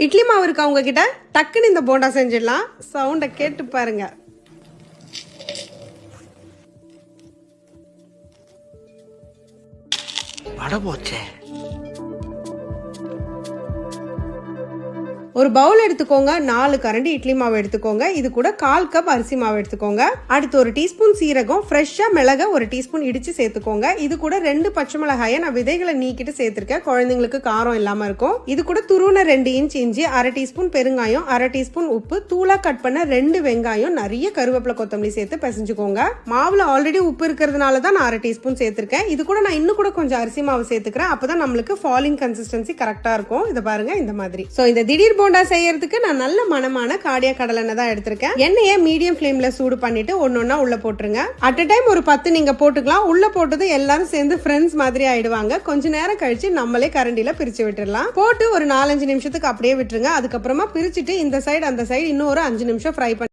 இட்லி மாவு இருக்கா உங்ககிட்ட? டக்குன்னு இந்த போண்டா செஞ்சிடலாம். சவுண்டை கேட்டு பாருங்க. வடை போச்சே. ஒரு பவுல் எடுத்துக்கோங்க. 4 கரண்டி இட்லி மாவு எடுத்துக்கோங்க. இது கூட 1/4 கப் அரிசி மாவு எடுத்துக்கோங்க. அடுத்து ஒரு டீஸ்பூன் சீரகம், ஃப்ரெஷ்ஷா மிளக ஒரு டீஸ்பூன் இடிச்சு சேர்த்துக்கோங்க. இது கூட 2 பச்சை மிளகாயை நான் விதைகளை நீக்கிட்டு சேர்த்திருக்கேன், குழந்தைங்களுக்கு காரம் இல்லாம இருக்கும். இது கூட துருவன 2 இன்ச் இஞ்சி, 1/2 டீஸ்பூன் பெருங்காயம், 1/2 டீஸ்பூன் உப்பு, தூளா கட் பண்ண 2 வெங்காயம், நிறைய கருவேப்பிலை கொத்தமல்லி சேர்த்து பிசைஞ்சுக்கோங்க. மாவுல ஆல்ரெடி உப்பு இருக்கிறதுனால தான் நான் 1/2 டீஸ்பூன் சேர்த்திருக்கேன். இது கூட நான் இன்னும் கூட கொஞ்சம் அரிசி மாவு சேர்த்துக்கிறேன். அப்பதான் நம்மளுக்கு ஃபாலிங் கன்சிஸ்டன்சி கரெக்டா இருக்கும். இதை பாருங்க, இந்த மாதிரி. சோ இந்த திடீர் போண்டா செய்யறதுக்கு நான் நல்ல மணமான காடியா கடலெண்ணெய் தான் எடுத்திருக்கேன். எண்ணெயை மீடியம் ஃப்ளேம்ல சூடு பண்ணிட்டு ஒன்னொன்னா உள்ள போட்டுருங்க. அட் அ டைம் ஒரு 10 நீங்க போட்டுக்கலாம். உள்ள போட்டது எல்லாரும் சேர்ந்து ஃப்ரெண்ட்ஸ் மாதிரி ஆயிடுவாங்க. கொஞ்ச நேரம் கழிச்சு நம்மளே கரண்டில பிரிச்சு விட்டுறலாம். போட்டு ஒரு 4-5 நிமிஷத்துக்கு அப்படியே விட்டுருங்க. அதுக்கப்புறமா பிரிச்சுட்டு இந்த சைடு அந்த சைடு இன்னும் ஒரு 5 நிமிஷம் ஃப்ரை பண்ணி